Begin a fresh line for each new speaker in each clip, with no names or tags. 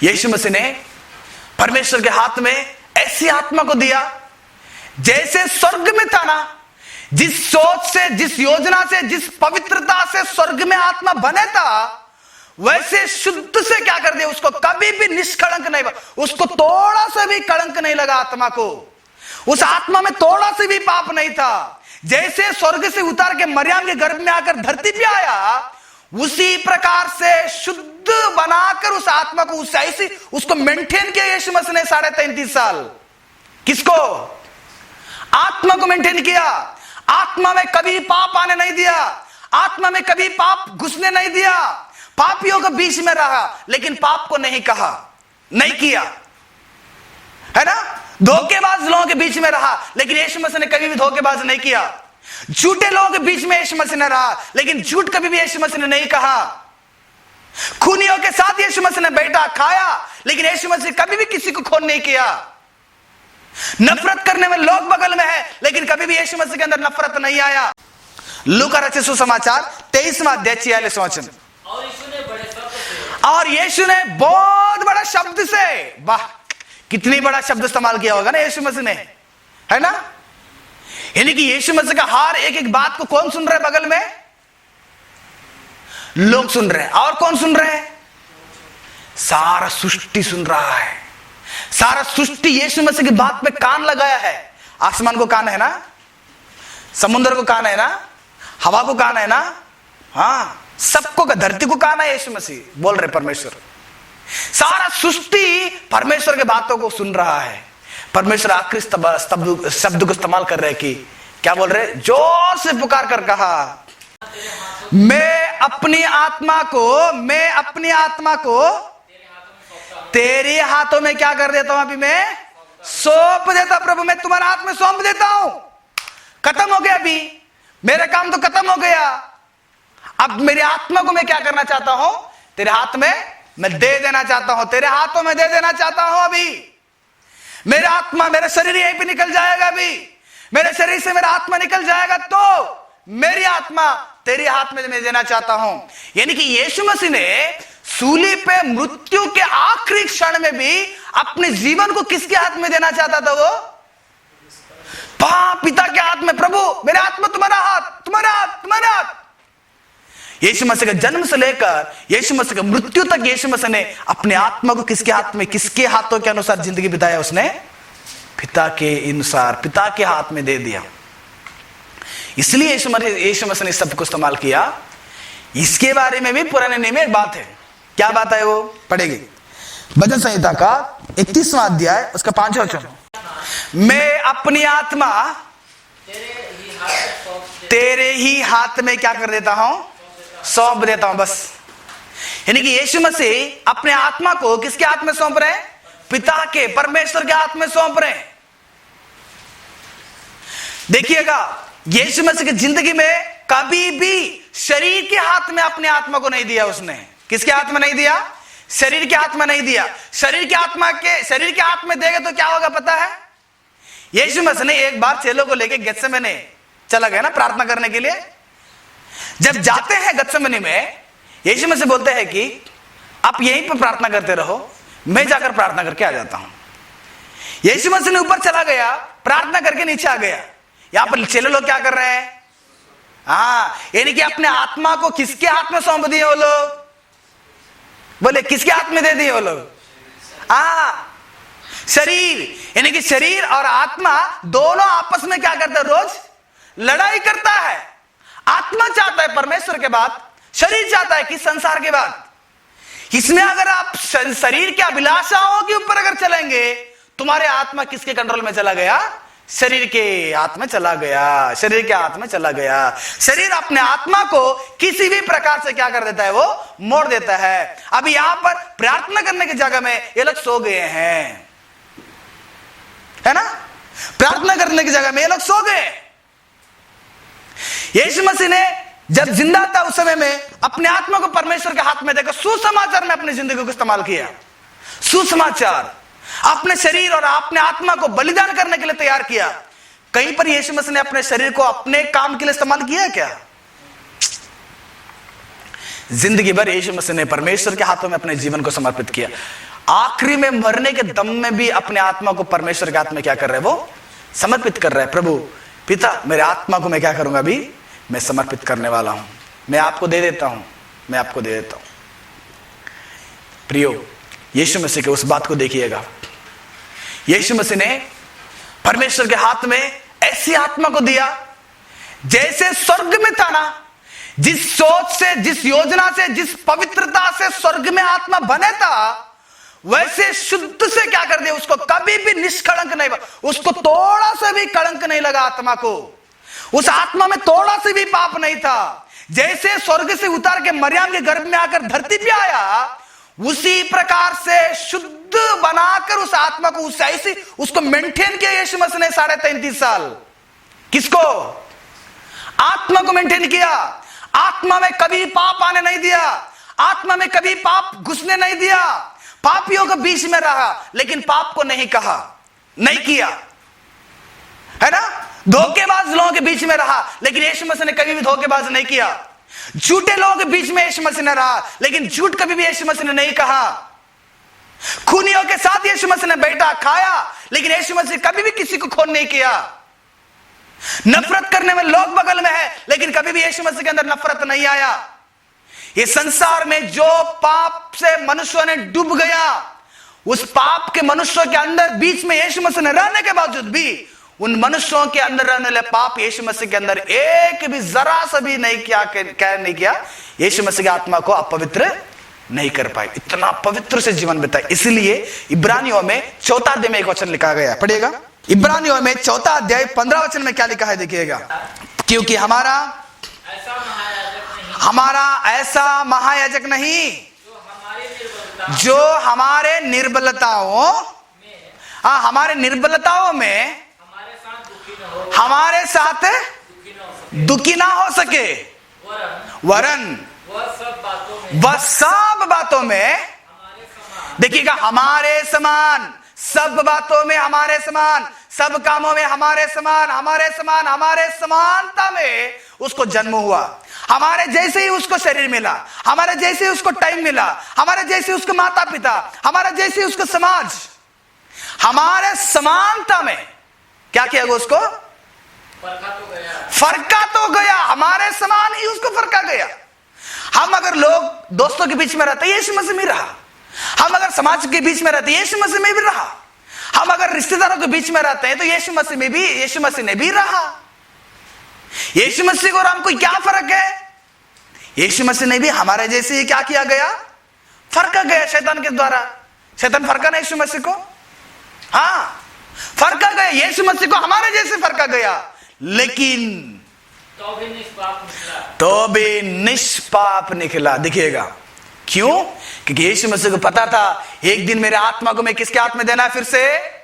यीशु मसीह ने परमेश्वर के हाथ में ऐसी आत्मा को दिया जैसे स्वर्ग में था ना, जिस सोच से, जिस योजना से, जिस पवित्रता से स्वर्ग में आत्मा बने था, वैसे शुद्ध से क्या कर दिया, उसको कभी भी निष्कलंक नहीं, उसको थोड़ा सा भी कलंक नहीं लगा आत्मा को। उस आत्मा में थोड़ा सा भी पाप नहीं था। जैसे स्वर्ग से उतार के मरियम के गर्भ में आकर धरती पे आया, उसी प्रकार से शुद्ध बनाकर उस आत्मा को उसको मेंटेन किया यीशु मसीह ने 33.5 साल। किसको? आत्मा को मेंटेन किया। आत्मा में कभी पाप आने नहीं दिया, आत्मा में कभी पाप घुसने नहीं दिया। पापियों के बीच में रहा लेकिन पाप को नहीं कहा, नहीं किया, है ना। धोखेबाज लोगों के बीच में रहा लेकिन यीशु मसीह ने कभी भी धोखेबाज नहीं किया। झूठे लोगों के बीच में यीशु मसीह ने रहा लेकिन झूठ कभी भी यीशु मसीह ने नहीं कहा। खूनियों के साथ यीशु मसीह ने बैठा खाया लेकिन यीशु मसीह कभी भी किसी को खून नहीं किया। नफरत करने में लोग बगल में है लेकिन कभी भी यीशु मसीह के अंदर नफरत नहीं आया। लूका रचित सुसमाचार 23वां अध्याय 46वां वचन। और यीशु ने बहुत बड़ा शब्द से, वाह कितनी बड़ा शब्द इस्तेमाल किया होगा ना यीशु मसीह ने, है ना। यानी कि यीशु मसीह का हर एक एक बात को कौन सुन रहा है? बगल में लोग सुन रहे हैं। और कौन सुन रहे हैं? सारा सृष्टि सुन रहा है। सारा सृष्टि यीशु मसीह की बात पे कान लगाया है। आसमान को कान है ना, समुद्र को कान है ना, हवा को कान है ना, हाँ सबको का, धरती को कान है। यीशु मसीह बोल रहे परमेश्वर। सारा सृष्टि परमेश्वर के बातों को सुन रहा है। परमेश्वर आखिरी शब्द को इस्तेमाल कर रहे कि क्या बोल रहे? जोर से पुकार कर कहा, मैं अपनी आत्मा को तेरे हाथों में क्या कर देता हूं? अभी मैं सौंप देता। प्रभु मैं तुम्हारे हाथ में सौंप देता हूं। खत्म हो गया, अभी मेरा काम तो खत्म हो गया। अब मेरी आत्मा को मैं क्या करना चाहता हूं? तेरे हाथ में मैं दे देना चाहता हूं, तेरे हाथों में दे देना चाहता हूं। अभी मेरा आत्मा, मेरा शरीर यहीं पे निकल जाएगा। अभी मेरे शरीर से मेरा आत्मा निकल जाएगा तो मेरी आत्मा तेरे हाथ में मैं देना चाहता हूं। यानी कि यीशु मसीह ने सूली पे मृत्यु के आखिरी क्षण में भी अपने जीवन को किसके हाथ में देना चाहता था? वो पिता के हाथ में। प्रभु मेरा आत्मा तुम्हारा हाथ, तुम्हारा हाथ, तुम्हारा हाथ। यीशु मसीह के जन्म से लेकर यीशु मसीह के मृत्यु तक यीशु मसीह ने अपने आत्मा को किसके हाथ में, किसके हाथों के अनुसार जिंदगी बिताया? उसने पिता के अनुसार, पिता के हाथ में दे दिया। इसलिए यीशु मसीह ने सबको इस्तेमाल किया। इसके बारे में भी पुराने नियम में एक बात है। क्या बात है? वो पढ़ेगी भजन संहिता का 31वां अध्याय उसका 5वां वचन। मैं अपनी आत्मा तेरे ही हाथ में क्या कर देता हूं? सौंप देता हूं। बस यानी कि यीशु मसीह अपने आत्मा को किसके हाथ में सौंप रहे हैं? पिता के, परमेश्वर के हाथ में सौंप रहे हैं। देखिएगा यीशु मसीह की जिंदगी में कभी भी शरीर के हाथ में अपने आत्मा को नहीं दिया। उसने किसके हाथ में नहीं दिया? शरीर के हाथ में नहीं दिया। शरीर के हाथ में देगा तो क्या होगा पता है? यीशु मसीह ने एक बार चेलों को लेकर गेत्सेमनी चला गया ना प्रार्थना करने के लिए। जब जाते हैं गेत्सेमनी में, यीशु मसीह बोलते हैं कि आप यहीं पर प्रार्थना करते रहो, मैं जाकर प्रार्थना करके आ जाता हूं। यीशु मसीह ने ऊपर चला गया, प्रार्थना करके नीचे आ गया। यहां पर चेले लोग क्या कर रहे हैं? यानी कि अपने आत्मा को किसके हाथ में सौंप दिए वो लोग? बोले किसके हाथ में दे दिए वो लोग? शरीर। यानी कि शरीर और आत्मा दोनों आपस में क्या करते हैं? रोज लड़ाई करता है। आत्मा चाहता है परमेश्वर के बाद, शरीर चाहता है कि संसार के बाद। इसमें अगर आप शरीर की अभिलाषाओं के ऊपर अगर चलेंगे, तुम्हारे आत्मा किसके कंट्रोल में चला गया? शरीर के हाथ में चला गया। शरीर के हाथ में चला गया। शरीर अपने आत्मा को किसी भी प्रकार से क्या कर देता है? वो मोड़ देता है। अभी यहां पर प्रार्थना करने की जगह में ये लोग सो गए हैं, है ना। प्रार्थना करने की जगह में ये लोग सो गए। यीशु मसीह ने जब जिंदा था उस समय में अपने आत्मा को परमेश्वर के हाथ में देकर सुसमाचार में अपनी जिंदगी को इस्तेमाल किया। सुसमाचार, अपने शरीर और अपने आत्मा को बलिदान करने के लिए तैयार किया। कहीं पर यीशु मसीह ने अपने शरीर को अपने काम के लिए इस्तेमाल किया है क्या? जिंदगी भर यीशु मसीह ने परमेश्वर के हाथों में अपने जीवन को समर्पित किया। आखिरी में मरने के दम में भी अपने आत्मा को परमेश्वर के हाथ में क्या कर रहे हैं, वो समर्पित कर रहे हैं। प्रभु पिता, मेरे आत्मा को मैं क्या करूंगा, अभी मैं समर्पित करने वाला हूं, मैं आपको दे देता हूं, मैं आपको दे देता हूं। प्रियो, यीशु मसीह के उस बात को देखिएगा। यीशु मसीह ने परमेश्वर के हाथ में ऐसी आत्मा को दिया जैसे स्वर्ग में था ना, जिस सोच से, जिस योजना से, जिस पवित्रता से स्वर्ग में आत्मा बने था, वैसे शुद्ध से क्या कर दिया, उसको कभी भी निष्कलंक नहीं, उसको थोड़ा सा भी कलंक नहीं लगा आत्मा को। उस आत्मा में थोड़ा सा भी पाप नहीं था। जैसे स्वर्ग से उतार के मरियम के गर्भ में आकर धरती पे आया, उसी प्रकार से शुद्ध बनाकर उस आत्मा को उस ऐसी उसको मेंटेन किया यीशु मसीह ने 33.5 साल। किसको? आत्मा को मेंटेन किया। आत्मा में कभी पाप आने नहीं दिया, आत्मा में कभी पाप घुसने नहीं दिया। पापियों के बीच में रहा, लेकिन पाप को नहीं कहा, नहीं किया, है ना। धोखेबाज लोगों के बीच में रहा, लेकिन यीशु मसीह ने कभी भी धोखेबाज नहीं किया। झूठे लोगों के बीच में यीशु मसीह ने रहा, लेकिन झूठ कभी भी यीशु मसीह ने नहीं कहा। खूनियों के साथ यीशु मसीह ने बैठा, खाया, लेकिन यीशु मसीह कभी भी किसी को खून नहीं किया। नफरत करने में लोग बगल में है, लेकिन कभी भी यीशु मसीह के अंदर नफरत नहीं आया। ये संसार में जो पाप से मनुष्यों ने डूब गया, उस पाप के मनुष्यों के अंदर बीच में यीशु मसीह ने रहने के बावजूद भी उन मनुष्यों के अंदर रहने वाले पाप यीशु मसीह के अंदर एक भी जरा सा भी नहीं किया, क्या नहीं किया, यीशु मसीह की आत्मा को अपवित्र नहीं कर पाए। इतना पवित्र से जीवन बिताए। इसलिए इब्रानियों में 4 अध्याय में एक वचन लिखा गया, पढ़िएगा। इब्रानियों में 4 अध्याय 15 वचन में क्या लिखा है, देखिएगा। क्योंकि हमारा ऐसा महायाजक नहीं जो हमारे निर्बलताओं में हमारे साथ दुखी ना हो सके, वरन वह सब बातों में, देखिएगा, हमारे समान, सब बातों में हमारे समान, सब कामों में हमारे समान, हमारे समानता में उसको जन्म हुआ। हमारे जैसे ही उसको शरीर मिला, हमारे जैसे ही उसको टाइम मिला, हमारे जैसे उसको माता पिता, हमारे जैसे उसको समाज, हमारे समानता में क्या किया गया, उसको फरका तो गया। हमारे समान ही उसको फरका गया। हम अगर लोग दोस्तों के बीच में रहते, यीशु मसीह में रहा। हम अगर समाज के बीच में रहते, यीशु मसीह में भी रहा। हम अगर रिश्तेदारों के बीच में रहते हैं, तो यीशु मसीह ने भी रहा। यीशु मसीह और हमको क्या फर्क है? यीशु मसीह ने भी हमारे जैसे ही क्या किया गया, फरका गया शैतान के द्वारा। शैतान फरका ना यीशु मसीह को, हाँ फरका गया, यीशु मसीह को हमारे जैसे फरका गया, लेकिन तो भी निष्पाप निकला। दिखेगा क्यों? क्योंकि यीशु मसीह को पता था एक दिन मेरे आत्मा को मैं किसके हाथ में देना है, फिर से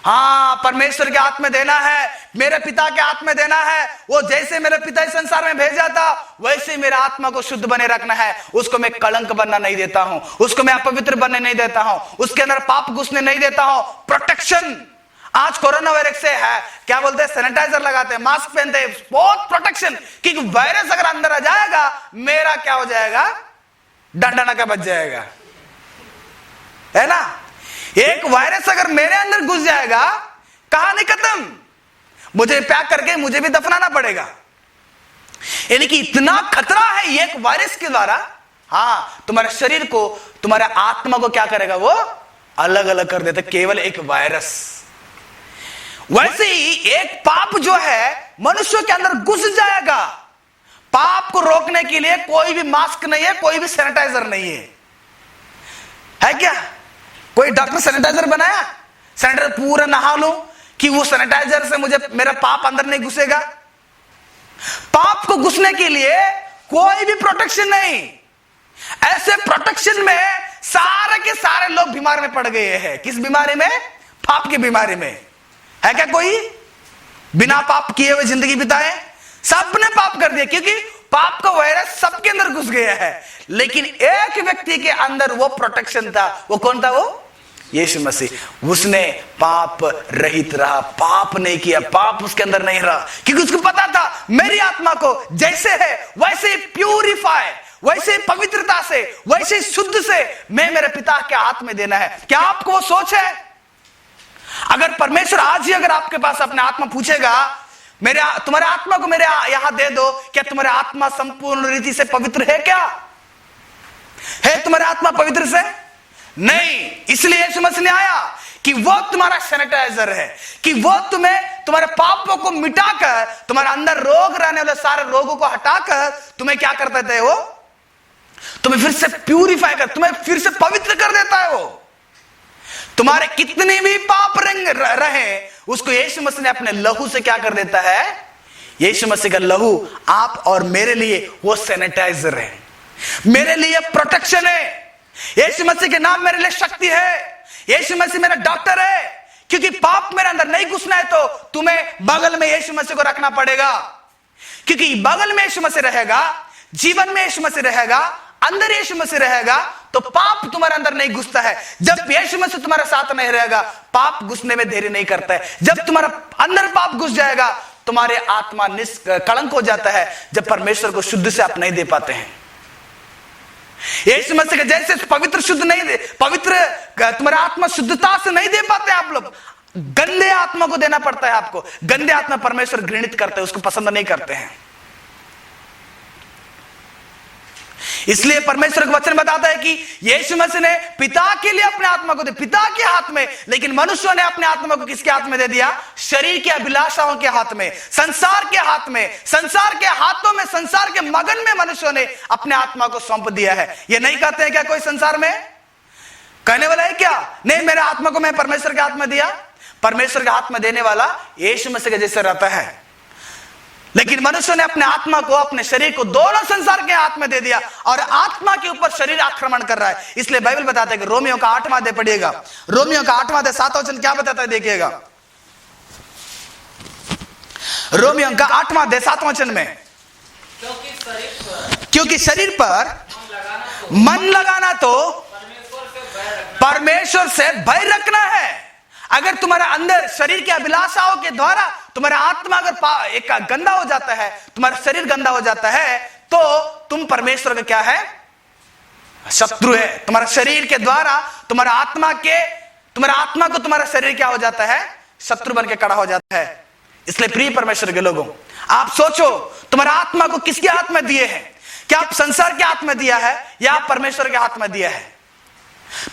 हाँ परमेश्वर के हाथ में देना है, मेरे पिता के हाथ में देना है। वो जैसे मेरे पिता इस संसार में भेजा था, वैसे मेरे आत्मा को शुद्ध बने रखना है। उसको मैं कलंक बनना नहीं देता हूं, उसको मैं अपवित्र बनने नहीं देता हूं, उसके अंदर पाप घुसने नहीं देता हूं। प्रोटेक्शन आज कोरोना वायरस से है, क्या बोलते हैं, सैनिटाइजर लगाते हैं, मास्क पहनते हैं, बहुत प्रोटेक्शन, क्योंकि वायरस अगर अंदर आ जाएगा, मेरा क्या हो जाएगा, डंडा का बच जाएगा, है ना। एक वायरस अगर मेरे अंदर घुस जाएगा, कहानी खत्म, मुझे पैक करके मुझे भी दफनाना पड़ेगा। यानी कि इतना खतरा है एक वायरस के द्वारा। हाँ, तुम्हारे शरीर को, तुम्हारे आत्मा को क्या करेगा, वो अलग अलग कर देता, केवल एक वायरस। वैसे ही एक पाप जो है मनुष्य के अंदर घुस जाएगा। पाप को रोकने के लिए कोई भी मास्क नहीं है, कोई भी सैनिटाइजर नहीं है क्या? कोई डॉक्टर सैनिटाइजर बनाया, सैनिटाइजर पूरा नहा लो कि वो सैनिटाइजर से मुझे मेरा पाप अंदर नहीं घुसेगा। पाप को घुसने के लिए कोई भी प्रोटेक्शन नहीं। ऐसे प्रोटेक्शन में सारे के सारे लोग बीमार में पड़ गए हैं। किस बीमारी में? पाप की बीमारी में। है क्या कोई बिना पाप किए हुए जिंदगी बिताए? सबने पाप कर दिया, क्योंकि पाप का वायरस सबके अंदर घुस गया है। लेकिन एक व्यक्ति के अंदर वो प्रोटेक्शन था। वो कौन था? वो यीशु मसीह। उसने पाप रहित रहा, पाप नहीं किया, पाप उसके अंदर नहीं रहा, क्योंकि उसको पता था मेरी आत्मा को जैसे है वैसे प्यूरिफाई, वैसे पवित्रता से, वैसे शुद्ध से मैं मेरे पिता के हाथ में देना है। क्या आपको वो सोच है? अगर परमेश्वर आज ही अगर आपके पास अपने आत्मा पूछेगा, तुम्हारे आत्मा को मेरे यहां दे दो, क्या तुम्हारे आत्मा संपूर्ण रीति से पवित्र है? क्या है तुम्हारे आत्मा पवित्र से? नहीं। इसलिए यीशु मसीह ने आया कि वो तुम्हारा सैनिटाइजर है, कि वो तुम्हारे पापों को मिटाकर, तुम्हारे अंदर रोग रहने वाले सारे रोगों को हटाकर तुम्हें क्या करता है? वो तुम्हें फिर से प्यूरिफाई कर, तुम्हें फिर से पवित्र कर देता है। वो तुम्हारे कितने भी पाप रंग रहे, उसको यीशु मसीह ने अपने लहू से क्या कर देता है? यीशु मसीह का लहू आप और मेरे लिए वो सैनिटाइजर है, मेरे लिए प्रोटेक्शन है। यीशु मसीह के नाम मेरे लिए शक्ति है। यीशु मसीह मेरा डॉक्टर है, क्योंकि पाप मेरे अंदर नहीं घुसना है तो तुम्हें बगल में यीशु मसीह को रखना पड़ेगा, क्योंकि बगल में यीशु मसीह रहेगा, जीवन में यीशु मसीह रहेगा, अंदर यीशु मसीह रहेगा, तो पाप तुम्हारे अंदर नहीं घुसता है। जब यीशु मसीह तुम्हारे साथ नहीं रहेगा, पाप घुसने में देरी नहीं करता है। जब तुम्हारा अंदर पाप घुस जाएगा, तुम्हारे आत्मा निष्कलंक हो जाता है, जब परमेश्वर को शुद्ध से आप नहीं दे पाते हैं। यीशु मसीह के जैसे पवित्र शुद्ध नहीं दे, पवित्र तुम्हारा आत्मा शुद्धता से नहीं दे पाते आप लोग, गंदे आत्मा को देना पड़ता है आपको। गंदे आत्मा परमेश्वर घृणित करते हैं, उसको पसंद नहीं करते हैं। इसलिए परमेश्वर का वचन बताता है कि यीशु मसीह ने पिता के लिए अपने आत्मा को दे, पिता के हाथ में, लेकिन मनुष्यों ने अपने आत्मा को किसके हाथ में दे दिया? शरीर के अभिलाषाओं के हाथ में, संसार के हाथ में, संसार के हाथों में, संसार के मगन में मनुष्यों ने अपने आत्मा को सौंप दिया है। ये नहीं कहते हैं क्या कोई संसार में? कहने वाला है क्या? नहीं, मेरे आत्मा को मैं परमेश्वर के हाथ में दिया। परमेश्वर के हाथ में देने वाला यीशु मसीह के जैसे रहता है, लेकिन मनुष्य ने अपने आत्मा को, अपने शरीर को दोनों संसार के हाथ में दे दिया, और आत्मा के ऊपर शरीर आक्रमण कर रहा है। इसलिए बाइबल बताता है कि रोमियो का 8वां अध्याय पढ़िएगा, रोमियो का 8वां अध्याय 7वां वचन क्या बताता है? देखिएगा, रोमियो का 8वां अध्याय 7वां वचन में, क्योंकि शरीर पर मन लगाना तो परमेश्वर से भय रखना है। अगर तुम्हारे अंदर शरीर की अभिलाषाओं के द्वारा तुम्हारा आत्मा अगर एक गंदा हो जाता है, तुम्हारा शरीर गंदा हो जाता है, तो तुम परमेश्वर का क्या है? शत्रु है। तुम्हारा शरीर के द्वारा तुम्हारा आत्मा को तुम्हारा शरीर क्या हो जाता है? शत्रु बन के खड़ा हो जाता है। इसलिए प्रिय परमेश्वर के लोगों, आप सोचो तुम्हारा आत्मा को किसके हाथ में दिए हैं? क्या आप संसार के हाथ में दिया है या आप परमेश्वर के हाथ में दिया है?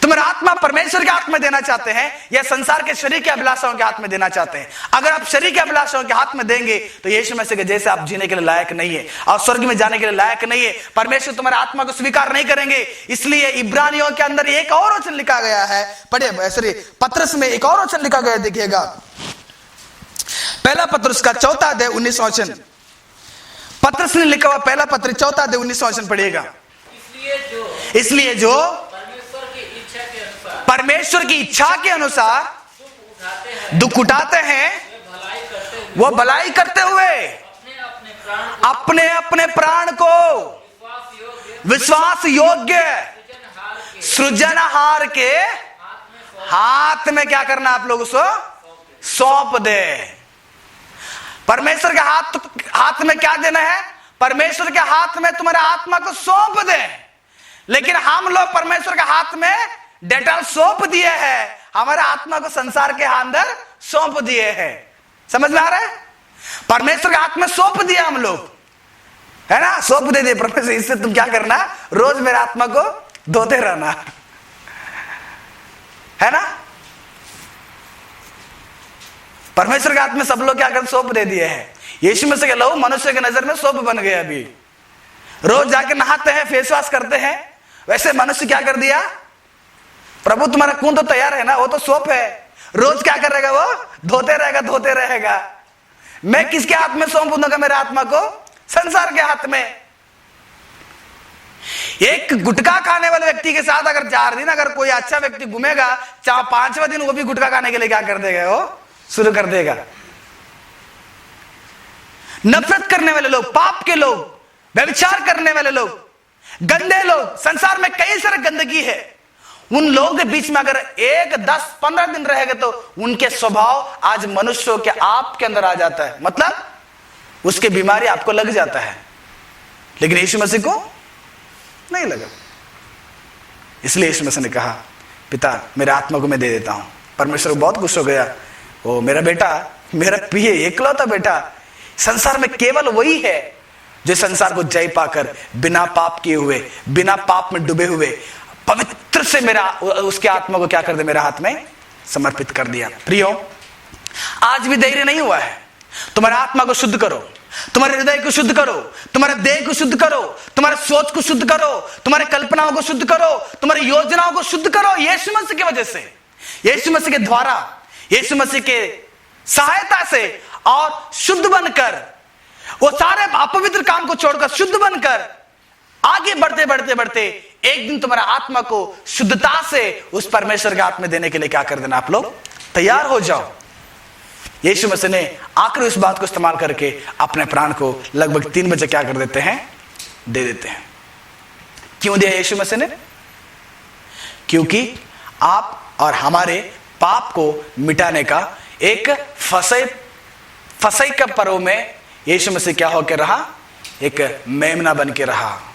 तुम्हारा आत्मा परमेश्वर के हाथ में देना चाहते हैं या संसार के शरीर के अभिलाषाओं के हाथ में देना चाहते हैं? अगर आप शरीर के अभिलाषाओं के हाथ में देंगे तो यीशु मसीह के जैसे आप जीने के लिए लायक नहीं है और स्वर्ग में जाने के लिए लायक नहीं है। परमेश्वर तुम्हारे आत्मा को स्वीकार नहीं करेंगे। इसलिए इब्रानियों के अंदर एक और वचन लिखा गया है, पढ़िए, सॉरी, पत्रस में एक और वचन लिखा गया, देखिएगा, पहला पत्रस का 4वां अध्याय 19वां वचन। पत्रस ने लिखा हुआ पहला पत्र 4वां अध्याय 19वां वचन पढ़िएगा। इसलिए जो परमेश्वर की इच्छा के अनुसार दुख उठाते हैं, वो भलाई करते हुए अपने अपने प्राण को विश्वास योग्य सृजनहार के हाथ में क्या करना? आप लोग उसको सौंप दे। परमेश्वर के हाथ में क्या देना है? परमेश्वर के हाथ में तुम्हारे आत्मा को सौंप दे। लेकिन हम लोग परमेश्वर के हाथ में डेटॉल सौंप दिए हैं, हमारे आत्मा को संसार के अंदर सौंप दिए हैं। समझ में आ रहा है? परमेश्वर के हाथ में सौंप दिया हम लोग, है ना? सौंप दे परमेश्वर, इससे तुम क्या करना? रोज मेरे आत्मा को धोते रहना, है ना? परमेश्वर के हाथ में सब लोग क्या कर सौंप दे दिए हैं। यीशु मसीह के लहू मनुष्य के नजर में सौंप बन गया। अभी रोज जाके नहाते हैं, फेस वॉश करते हैं, वैसे मनुष्य क्या कर दिया? प्रभु तुम्हारा खून तो तैयार है ना, वो तो सोप है, रोज क्या करेगा? वो धोते रहेगा। मैं किसके हाथ में सौंप दूंगा मेरे आत्मा को? संसार के हाथ में। एक गुटखा खाने वाले व्यक्ति के साथ अगर 4 दिन अगर कोई अच्छा व्यक्ति घूमेगा, 5वां दिन वो भी गुटखा खाने के लिए क्या कर देगा? वो शुरू कर देगा। नफरत करने वाले लोग, पाप के लोग, व्यभिचार करने वाले लोग, गंदे लोग, संसार में कई सारे गंदगी है, उन लोगों के बीच में अगर 1, 10, 15 दिन रहेगा तो उनके स्वभाव आज मनुष्यों के आपके अंदर आ जाता है, मतलब उसके बीमारी आपको लग जाता है। लेकिन यीशु मसीह को नहीं लगा। इसलिए यीशु मसीह ने कहा, पिता मेरे आत्मा को मैं दे देता हूं। परमेश्वर बहुत खुश हो गया, वो मेरा बेटा, मेरा प्रिय एकलौता बेटा, संसार में केवल वही है जो संसार को जय पाकर बिना पाप किए हुए, बिना पाप में डूबे हुए पवित्र से मेरा उसके आत्मा को क्या कर दे, मेरे हाथ में समर्पित कर दिया। प्रियो, आज भी देरी नहीं हुआ है। तुम्हारे आत्मा को शुद्ध करो, तुम्हारे हृदय को शुद्ध करो, तुम्हारे देह को शुद्ध करो, तुम्हारे सोच को शुद्ध करो, तुम्हारे कल्पनाओं को शुद्ध करो, तुम्हारी योजनाओं को शुद्ध करो। यीशु मसीह की वजह से, यीशु मसीह के द्वारा, यीशु मसीह के सहायता से, और शुद्ध बनकर, वो सारे अपवित्र काम को छोड़कर शुद्ध बनकर आगे बढ़ते बढ़ते बढ़ते एक दिन तुम्हारा आत्मा को शुद्धता से उस परमेश्वर के हाथ में देने के लिए क्या कर देना, आप लोग तैयार हो जाओ। यीशु मसीह ने आखिर इस बात को इस्तेमाल करके अपने प्राण को लगभग 3 बजे क्या कर देते हैं, दे देते हैं। क्यों दिया यीशु मसीह ने? क्योंकि आप और हमारे पाप को मिटाने का एक फसई का पर्व में यीशु मसीह क्या होकर रहा, एक मेमना बन के रहा।